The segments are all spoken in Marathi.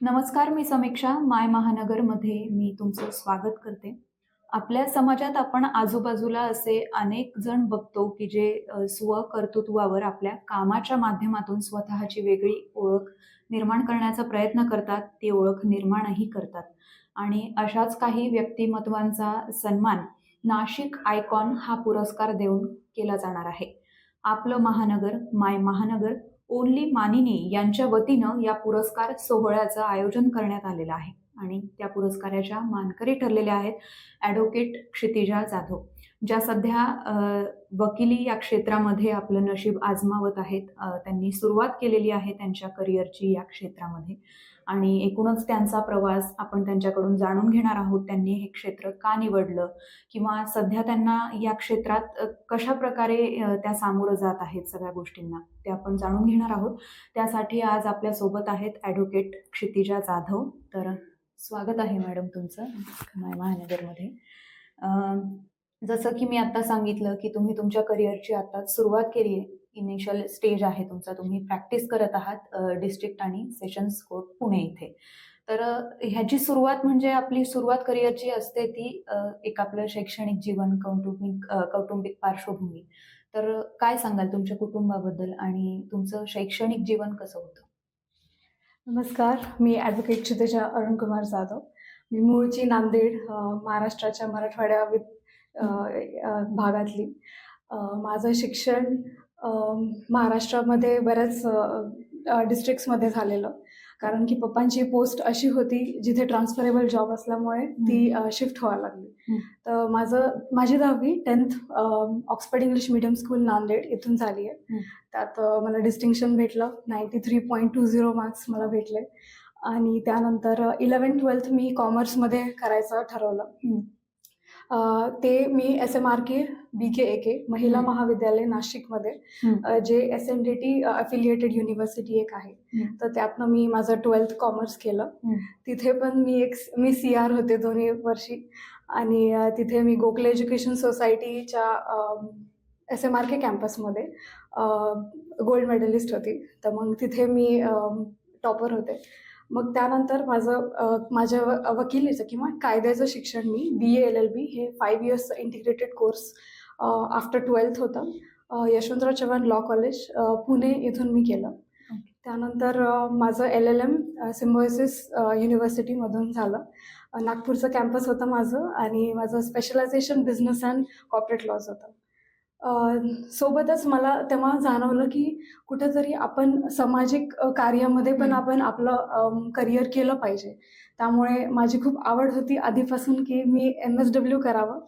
नमस्कार, मी समीक्षा. माय महानगरमध्ये मी तुमचं स्वागत करते. आपल्या समाजात आपण आजूबाजूला असे अनेक जण बघतो, की जे स्वकर्तृत्वावर आपल्या कामाच्या माध्यमातून स्वतःची वेगळी ओळख निर्माण करण्याचा प्रयत्न करतात. ती ओळख निर्माणही करतात. आणि अशाच काही व्यक्तिमत्वांचा सन्मान नाशिक आयकॉन हा पुरस्कार देऊन केला जाणार आहे. आपलं महानगर, माय महानगर ओनली मानिनी यांच्या वतीनं या पुरस्कार सोहळ्याचं आयोजन करण्यात आलेलं आहे आणि त्या पुरस्काराच्या मानकरी ठरलेल्या आहेत ॲडव्होकेट क्षितिजा जाधव, ज्या सध्या वकिली या क्षेत्रामध्ये आपलं नशीब आजमावत आहेत. त्यांनी सुरुवात केलेली आहे त्यांच्या करिअरची या क्षेत्रामध्ये आणि एकूणच त्यांचा प्रवास आपण त्यांच्याकडून जाणून घेणार आहोत. त्यांनी हे क्षेत्र का निवडलं किंवा सध्या त्यांना या क्षेत्रात कशा प्रकारे त्या सामोरं जात आहेत सगळ्या गोष्टींना, ते आपण जाणून घेणार आहोत. त्यासाठी आज आपल्यासोबत आहेत ॲडव्होकेट क्षितिजा जाधव. तर स्वागत आहे मॅडम तुमचं माय महानगरमध्ये. जसं की मी आता सांगितलं की तुम्ही तुमच्या करिअरची आता सुरुवात केली आहे. इनिशियल स्टेज आहे तुमचा. तुम्ही प्रॅक्टिस करत आहात डिस्ट्रिक्ट आणि सेशन्स कोर्ट पुणे इथे. तर ह्याची सुरुवात म्हणजे आपली सुरुवात करिअरची असते ती एक आपलं शैक्षणिक जीवन, कौटुंबिक पार्श्वभूमी. तर काय सांगाल तुमच्या कुटुंबाबद्दल आणि तुमचं शैक्षणिक जीवन कसं होतं? नमस्कार, मी ॲडव्होकेट क्षितिजा अरुणकुमार जाधव. मी मूळची नांदेड, महाराष्ट्राच्या मराठवाड्या भागातली. माझं शिक्षण महाराष्ट्रामध्ये बऱ्याच डिस्ट्रिक्ट्समध्ये झालेलं. कारण की पप्पांची पोस्ट अशी होती जिथे ट्रान्सफरेबल जॉब असल्यामुळे ती शिफ्ट व्हायला लागली. तर माझी 10वी 10th Oxford English medium school Nanded इथून झाली आहे. त्यात मला डिस्टिंक्शन भेटलं. 93.20 मार्क्स मला भेटले. आणि त्यानंतर 11th-12th मी कॉमर्समध्ये करायचं ठरवलं. ते मी SMRK BKAK महिला महाविद्यालय नाशिकमध्ये, जे SNDT अफिलिएटेड युनिव्हर्सिटी एक आहे, तर त्यातनं मी माझं 12th कॉमर्स केलं. तिथे पण मी CR होते दोन्ही वर्षी. आणि तिथे मी गोखले एज्युकेशन सोसायटीच्या SMRK कॅम्पसमध्ये गोल्ड मेडलिस्ट होती. तर मग तिथे मी टॉपर होते. मग त्यानंतर माझ्या वकिलीचं किंवा कायद्याचं शिक्षण मी BA LLB हे 5 years integrated course after 12th होतं. यशवंतराव चव्हाण लॉ कॉलेज पुणे इथून मी केलं. त्यानंतर माझं LLM सिम्बायोसिस युनिव्हर्सिटीमधून झालं. नागपूरचं कॅम्पस होतं माझं आणि माझं specialization business and corporate laws होतं. सोबतच मला तेव्हा जाणवलं की कुठेतरी आपण सामाजिक कार्यामध्ये पण आपण आपलं करिअर केलं पाहिजे. त्यामुळे माझी खूप आवड होती आधीपासून की मी MSW करावं,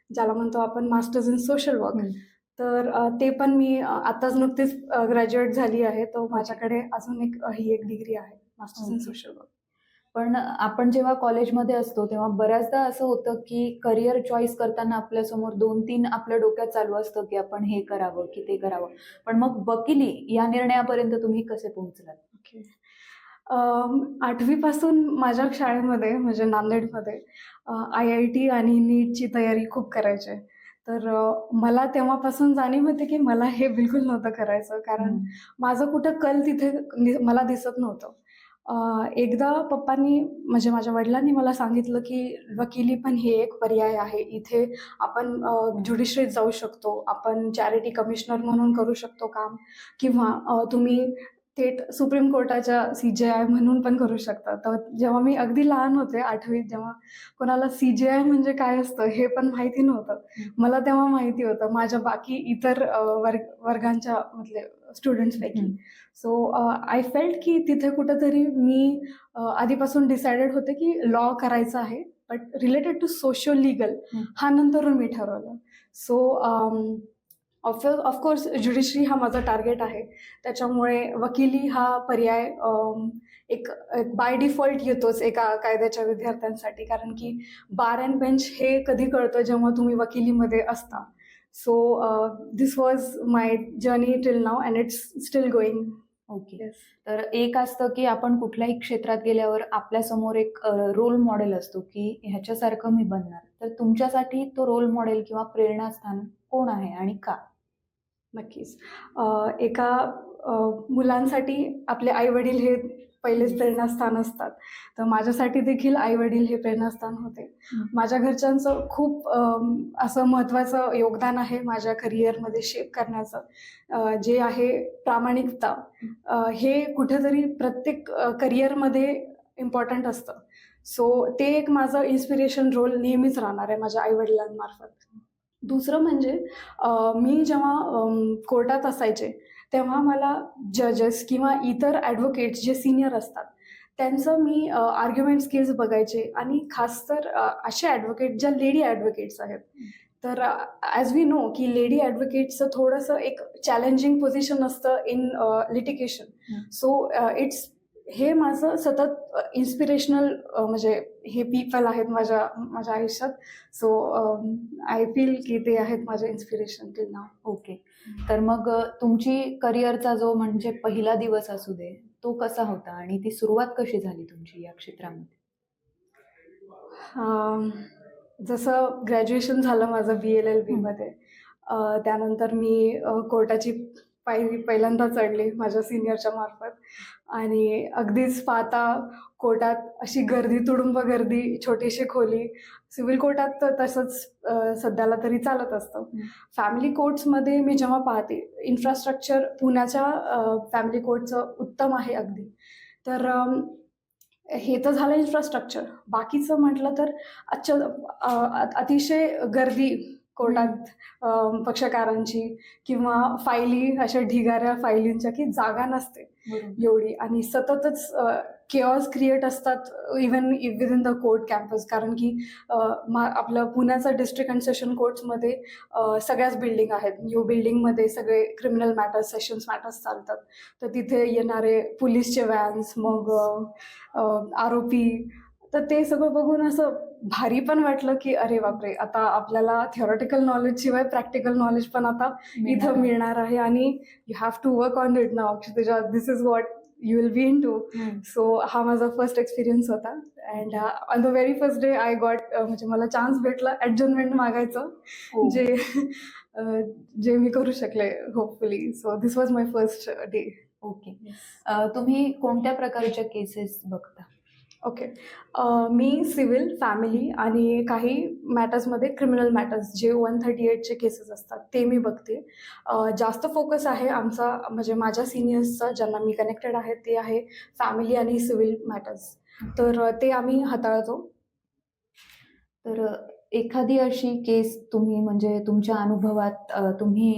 ज्याला म्हणतो आपण मास्टर्स इन सोशल वर्क. तर ते पण मी आताच नुकतीच ग्रॅज्युएट झाली आहे. तो माझ्याकडे अजून ही एक डिग्री आहे, मास्टर्स इन सोशल वर्क. पण आपण जेव्हा कॉलेजमध्ये असतो तेव्हा बऱ्याचदा असं होतं की करिअर चॉईस करताना आपल्यासमोर 2-3 आपल्या डोक्यात चालू असतं की आपण हे करावं की ते करावं. पण मग वकिली या निर्णयापर्यंत तुम्ही कसे पोहोचलात? ओके. 8वीपासून माझ्या शाळेमध्ये म्हणजे नांदेडमध्ये IIT आणि नीटची तयारी खूप करायचे. तर मला तेव्हापासून जाणीव होती की मला हे बिलकुल नव्हतं करायचं. कारण माझं कुठं कल तिथे मला दिसत नव्हतं. एकदा पप्पांनी म्हणजे माझ्या वडिलांनी मला सांगितलं की वकिली पण हे एक पर्याय आहे. इथे आपण ज्युडिशरीत जाऊ शकतो, आपण चॅरिटी कमिशनर म्हणून करू शकतो काम, किंवा तुम्ही थेट सुप्रीम कोर्टाच्या CJI म्हणून पण करू शकता. तर जेव्हा मी अगदी लहान होते 8वीत, जेव्हा कोणाला CJI म्हणजे काय असतं हे पण माहिती नव्हतं. मला तेव्हा माहिती होतं माझ्या बाकी इतर वर्गांच्या मधले स्टुडंट्सपैकी. सो आय फेल्ट की तिथे कुठेतरी मी आधीपासून डिसाइडेड होते की लॉ करायचा आहे, but related to socio legal हा नंतरून मी ठरवलं. सो ऑफकोर्स ज्युडिशरी हा माझा टार्गेट आहे. त्याच्यामुळे वकिली हा पर्याय एक बाय डिफॉल्ट येतोच एका कायद्याच्या विद्यार्थ्यांसाठी. कारण की बार अँड बेंच हे कधी कळतं जेव्हा तुम्ही वकिलीमध्ये असता. So this was my journey till now and it's steel going. Okay. तर एक असतं की आपण कुठल्याही क्षेत्रात गेल्यावर आपल्यासमोर एक रोल मॉडेल असतो की ह्याच्यासारखं मी बनणार. तर तुमच्यासाठी तो रोल मॉडेल किंवा प्रेरणास्थान कोण आहे आणि का? नक्कीच. एका मुलांसाठी आपले आई-वडील हे पहिलेच प्रेरणास्थान असतात. तर माझ्यासाठी देखील आई वडील हे प्रेरणास्थान होते. माझ्या घरच्यांचं खूप असं महत्त्वाचं योगदान आहे माझ्या करिअरमध्ये शेप करण्याचं. जे आहे प्रामाणिकता. हे कुठेतरी प्रत्येक करिअरमध्ये इम्पॉर्टंट असतं. सो ते एक माझं इन्स्पिरेशन रोल नेहमीच राहणार आहे माझ्या आई-वडिलांमार्फत. दुसरं म्हणजे मी जेव्हा कोर्टात असायचे, तेव्हा मला जजेस किंवा इतर ॲडव्होकेट्स जे सीनियर असतात, त्यांचं मी आर्ग्युमेंट स्किल्स बघायचे आणि खास तर असे ॲडव्होकेट ज्या लेडी ॲडव्होकेट्स आहेत. तर ॲज वी नो की लेडी ॲडव्होकेटचं थोडंसं एक चॅलेंजिंग पोझिशन असतं इन लिटिगेशन. सो हे माझं सतत इन्स्पिरेशनल म्हणजे हे पीपल आहेत माझ्या आयुष्यात. सो आय फील की ते आहेत माझे इन्स्पिरेशन टिल नाव. ओके. तर मग तुमची करिअरचा जो म्हणजे पहिला दिवस असू दे, तो कसा होता आणि ती सुरुवात कशी झाली तुमची या क्षेत्रामध्ये? जसं ग्रॅज्युएशन झालं माझं BLLBमध्ये. त्यानंतर मी कोर्टाची पायरी पहिल्यांदा चढली माझ्या सिनियरच्या मार्फत आणि अगदीच पाहता कोर्टात अशी गर्दी, तुडुंब गर्दी, छोटीशी खोली. सिव्हिल कोर्टात तर तसंच सध्याला तरी चालत असतं. फॅमिली कोर्ट्समध्ये मी जेव्हा पाहते, इन्फ्रास्ट्रक्चर पुण्याच्या फॅमिली कोर्टचं उत्तम आहे अगदी. तर हे तर झालं इन्फ्रास्ट्रक्चर. बाकीचं म्हटलं तर अतिशय गर्दी कोर्टात, पक्षकारांची किंवा फायली अशा ढिगाऱ्या फायलींच्या की जागा नसते एवढी आणि सततच केऑस क्रिएट असतात even within the court campus. कारण की आपलं पुण्याचं डिस्ट्रिक्ट अँड सेशन कोर्ट्समध्ये सगळ्याच बिल्डिंग आहेत. न्यू बिल्डिंगमध्ये सगळे क्रिमिनल मॅटर्स, सेशन्स मॅटर्स चालतात. तर तिथे येणारे पोलीसचे व्हॅन्स, मग आरोपी, तर ते सगळं बघून असं भारी पण वाटलं की अरे बापरे, आता आपल्याला थिओरिटिकल नॉलेज शिवाय प्रॅक्टिकल नॉलेज पण आता इथं मिळणार आहे आणि you have to work on it now. This is what you will be into. So हा माझा फर्स्ट एक्सपिरियन्स होता. And on the very first day I got म्हणजे मला चान्स भेटला ॲडजमेंट मागायचं, जे मी करू शकले hopefully. So this was my first day. Okay. तुम्ही कोणत्या प्रकारच्या केसेस बघता? ओके. मी सिव्हिल, फॅमिली आणि काही मॅटर्समध्ये क्रिमिनल मॅटर्स जे 138चे केसेस असतात ते मी बघते. जास्त फोकस आहे आमचा म्हणजे माझ्या सिनियर्सचा, ज्यांना मी कनेक्टेड आहे, ते आहे फॅमिली आणि सिव्हिल मॅटर्स. तर ते आम्ही हाताळतो. तर एखादी अशी केस तुम्ही म्हणजे तुमच्या अनुभवात तुम्ही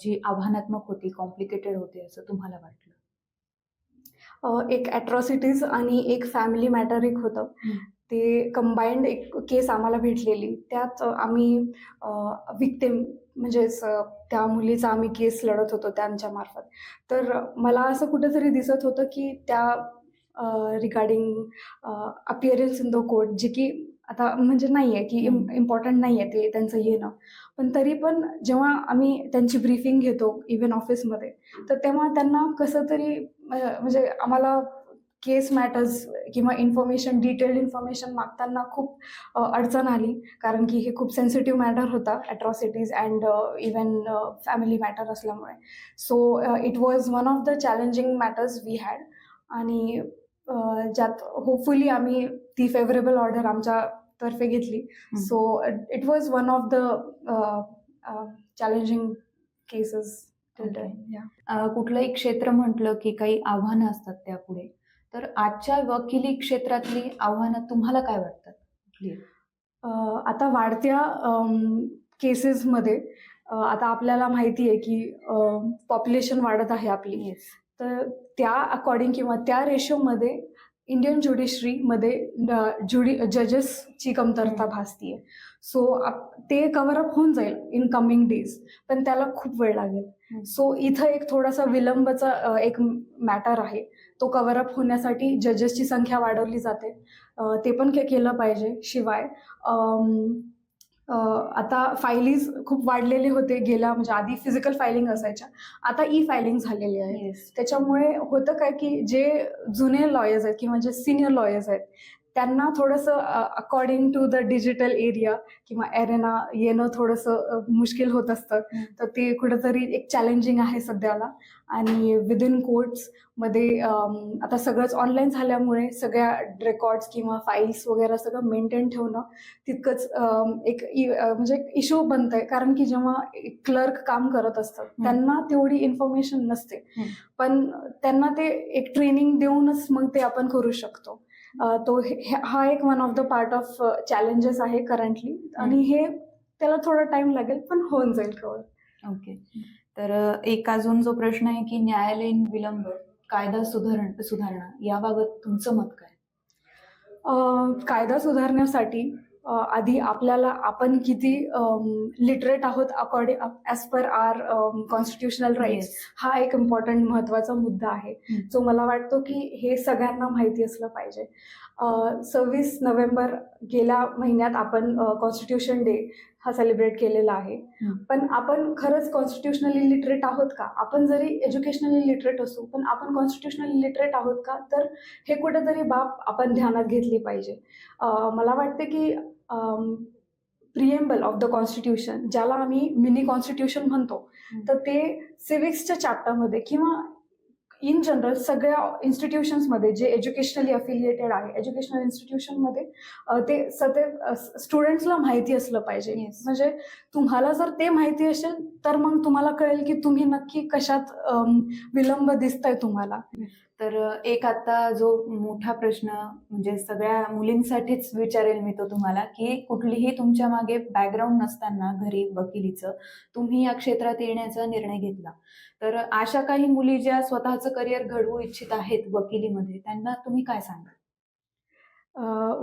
जी आव्हानात्मक होती, कॉम्प्लिकेटेड होती असं तुम्हाला वाटलं? एक ॲट्रॉसिटीज आणि एक फॅमिली मॅटर एक होतं. ते कंबाईंड एक केस आम्हाला भेटलेली. त्यात आम्ही व्हिक्टिम म्हणजेच त्या मुलीचा आम्ही केस लढत होतो त्यांच्यामार्फत. तर मला असं कुठेतरी दिसत होतं की त्या regarding appearance in the court, जे की आता म्हणजे नाही आहे की इम्पॉर्टंट नाही आहे ते त्यांचं येणं. पण तरी पण जेव्हा आम्ही त्यांची ब्रीफिंग घेतो इव्हन ऑफिसमध्ये, तर तेव्हा त्यांना कसं तरी म्हणजे आम्हाला केस मॅटर्स किंवा इन्फॉर्मेशन, डिटेल्ड इन्फॉर्मेशन मागताना खूप अडचण आली. कारण की हे खूप सेन्सिटिव्ह मॅटर होता, atrocities and even family matter असल्यामुळे. So it was one of the challenging matters we had. आणि ज्यात होपफुली आम्ही ती फेवरेबल ऑर्डर आमच्यातर्फे घेतली. So it was one of the challenging cases till time. कुठलंही क्षेत्र म्हटलं की काही आव्हानं असतात त्यापुढे. तर आजच्या वकिली क्षेत्रातली आव्हानं तुम्हाला काय वाटतात? आता वाढत्या केसेसमध्ये आता आपल्याला माहिती आहे की पॉप्युलेशन वाढत आहे आपली. तर त्या अकॉर्डिंग किंवा त्या रेशोमध्ये इंडियन ज्युडिशरीमध्ये जजेसची कमतरता भासतीये. सो ते कव्हर अप होऊन जाईल इन कमिंग डेज, पण त्याला खूप वेळ लागेल. सो इथं एक थोडासा विलंबाचा एक मॅटर आहे. तो कव्हर अप होण्यासाठी जजेसची संख्या वाढवली जाते. ते पण केलं पाहिजे. शिवाय आता फायलीज खूप वाढलेले होते गेल्या, म्हणजे आधी फिजिकल फायलिंग असायच्या, आता ई फायलिंग झालेली आहे. त्याच्यामुळे होतं काय की जे जुने लॉयर्स आहेत किंवा जे सिनियर लॉयर्स आहेत त्यांना थोडंसं according to the digital area किंवा एरेना येणं थोडंसं मुश्किल होत असतं. तर ते कुठंतरी एक चॅलेंजिंग आहे सध्याला. आणि विदिन कोर्ट्समध्ये आता सगळंच ऑनलाईन झाल्यामुळे सगळ्या रेकॉर्ड्स किंवा फाईल्स वगैरे सगळं मेंटेन ठेवणं तितकंच म्हणजे इश्यू बनतंय. कारण की जेव्हा क्लर्क काम करत असतात त्यांना तेवढी इन्फॉर्मेशन नसते. पण त्यांना ते एक ट्रेनिंग देऊनच मग ते आपण करू शकतो. तो हा एक one of the part of challenges आहे करंटली. आणि हे त्याला थोडा टाइम लागेल पण होऊन जाईल कव्हर. ओके. तर एक अजून जो प्रश्न आहे की न्यायालयीन विलंब, कायदा सुधारणा याबाबत तुमचं मत काय? कायदा सुधारण्यासाठी आधी आपल्याला आपण किती लिटरेट आहोत according as per our constitutional rights, हा एक इम्पॉर्टंट महत्त्वाचा मुद्दा आहे जो मला वाटतो की हे सगळ्यांना माहिती असलं पाहिजे. 26 नोव्हेंबर गेल्या महिन्यात आपण कॉन्स्टिट्यूशन डे हा सेलिब्रेट केलेला आहे. पण आपण खरंच कॉन्स्टिट्युशनली लिटरेट आहोत का? आपण जरी एज्युकेशनली लिटरेट असू पण आपण कॉन्स्टिट्युशनली लिटरेट आहोत का? तर हे कुठेतरी बाब आपण ध्यानात घेतली पाहिजे. मला वाटते की प्रिएम्बल ऑफ द कॉन्स्टिट्यूशन, ज्याला आम्ही मिनी कॉन्स्टिट्यूशन म्हणतो, तर ते सिव्हिक्सच्या चॅप्टरमध्ये किंवा इन जनरल सगळ्या इन्स्टिट्यूशन्समध्ये जे एज्युकेशनली अफिलिएटेड आहे, एज्युकेशनल इन्स्टिट्यूशनमध्ये ते सतत स्टुडंट्सला माहिती असलं पाहिजे. म्हणजे तुम्हाला जर ते माहिती असेल तर मग तुम्हाला कळेल की तुम्ही नक्की कशात विलंब दिसतंय तुम्हाला. तर एक आता जो मोठा प्रश्न म्हणजे सगळ्या मुलींसाठीच विचारेल मी तो तुम्हाला, की कुठलीही तुमच्या मागे बॅकग्राऊंड नसताना घरी वकिलीचं तुम्ही या क्षेत्रात येण्याचा निर्णय घेतला. तर अशा काही मुली ज्या स्वतःचं करिअर घडवू इच्छित आहेत वकिलीमध्ये, त्यांना तुम्ही काय सांगाल?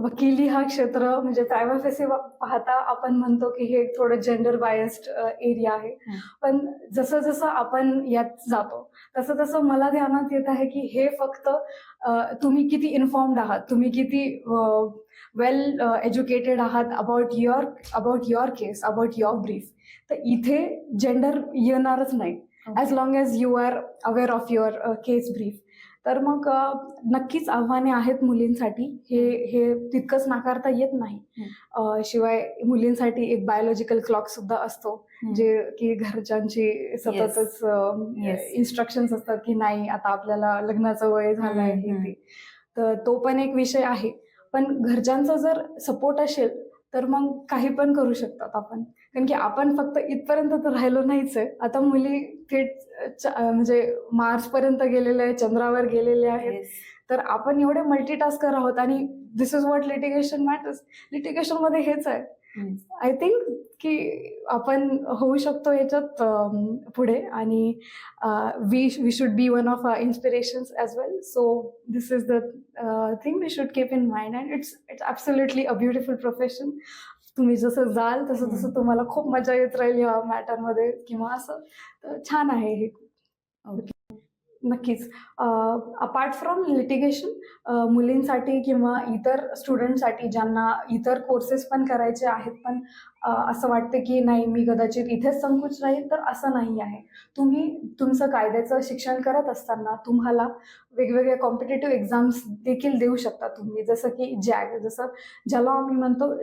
वकिली हा क्षेत्र म्हणजे प्रायव्हसी पाहता आपण म्हणतो की हे थोडं जेंडर बायस्ड एरिया आहे. पण जसं जसं आपण यात जातो तसं तसं मला ध्यानात येत आहे की हे फक्त तुम्ही किती इन्फॉर्म्ड आहात, तुम्ही किती वेल एज्युकेटेड आहात about your case, about your brief. तर इथे जेंडर येणारच नाही as long as you R aware of your case brief. तर मग नक्कीच आव्हाने आहेत मुलींसाठी, हे तितकंच नाकारता येत नाही. शिवाय मुलींसाठी एक बायोलॉजिकल क्लॉक सुद्धा असतो, जे की घरच्यांची सततच इन्स्ट्रक्शन्स असतात की नाही आता आपल्याला लग्नाचं वय झालंय हे ते. तर तो पण एक विषय आहे. पण घरच्यांचा जर सपोर्ट असेल तर मग काही पण करू शकतात आपण. कारण की आपण फक्त इथपर्यंत तर राहिलो नाहीच आहे. आता मुली थेट म्हणजे मार्सपर्यंत गेलेल्या आहेत, चंद्रावर गेलेले आहेत. तर आपण एवढे मल्टीटास्कर आहोत आणि दिस इज व्हॉट लिटिगेशन मॅटर्स. लिटिगेशनमध्ये हेच आहे. आय थिंक की आपण होऊ शकतो याच्यात पुढे. आणि we should be one of our inspirations as well. So this is the thing we should keep in mind. And it's absolutely a beautiful profession. तुम्ही जसं जाल तसं तसं तुम्हाला खूप मजा येत राहील या मॅटरमध्ये किंवा असं. तर छान आहे हे. नक्कीच. अपार्ट फ्रॉम लिटिगेशन मुलींसाठी किंवा इतर स्टुडंटसाठी ज्यांना इतर कोर्सेस पण करायचे आहेत पण असं वाटतं की नाही मी कदाचित इथेच संकुच राहील, तर असं नाही आहे. तुम्ही तुमचं कायद्याचं शिक्षण करत असताना तुम्हाला वेगवेगळे कॉम्पिटेटिव्ह एक्झाम्स देखील देऊ शकता तुम्ही. जसं की जॅग, जसं ज्याला आम्ही म्हणतो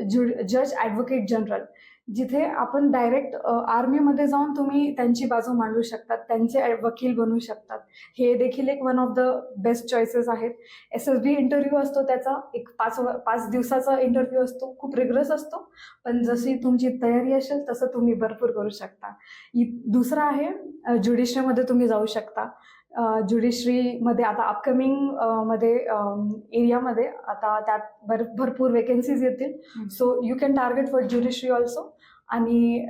जज ॲडव्होकेट जनरल, जिथे आपण डायरेक्ट आर्मीमध्ये जाऊन तुम्ही त्यांची बाजू मांडू शकतात, त्यांचे वकील बनू शकतात. हे देखील एक one of the best choices आहेत. SSB इंटरव्ह्यू असतो, त्याचा एक 5 दिवसाचा इंटरव्ह्यू असतो, खूप रिग्रस असतो. पण जशी तुमची तयारी असेल तसं तुम्ही भरपूर करू शकता. दुसरं आहे ज्युडिशरीमध्ये तुम्ही जाऊ शकता. ज्युडिशरीमध्ये आता अपकमिंग मध्ये एरियामध्ये आता त्यात भरपूर वेकेन्सीज येतील. So you can target for judiciary also. आणि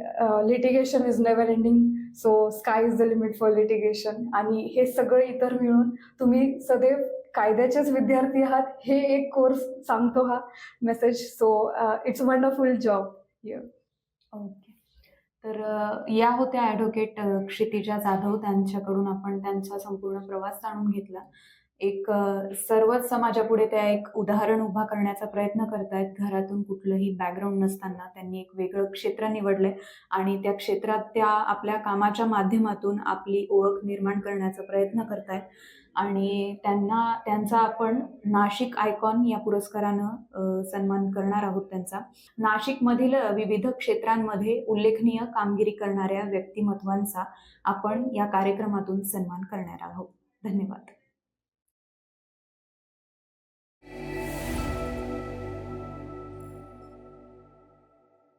litigation is never ending, so sky is the limit for litigation. आणि हे सगळं इतर मिळून तुम्ही सदैव कायद्याचेच विद्यार्थी आहात हे एक कोर्स सांगतो हा message. So it's wonderful job here. Okay. तर या होत्या ॲडव्होकेट क्षितिजा जाधव. त्यांच्याकडून आपण त्यांचा संपूर्ण प्रवास जाणून घेतला. एक सर्वच समाजापुढे त्या एक उदाहरण उभा करण्याचा प्रयत्न करतायत. घरातून कुठलंही बॅकग्राऊंड नसताना त्यांनी एक वेगळं क्षेत्र निवडलंय आणि त्या क्षेत्रात त्या आपल्या कामाच्या माध्यमातून आपली ओळख निर्माण करण्याचा प्रयत्न करतायत. आणि त्यांचा आपण नाशिक आयकॉन या पुरस्कारानं सन्मान करणार आहोत त्यांचा. नाशिकमधील विविध क्षेत्रांमध्ये उल्लेखनीय कामगिरी करणाऱ्या व्यक्तिमत्वांचा आपण या कार्यक्रमातून सन्मान करणार आहोत. धन्यवाद.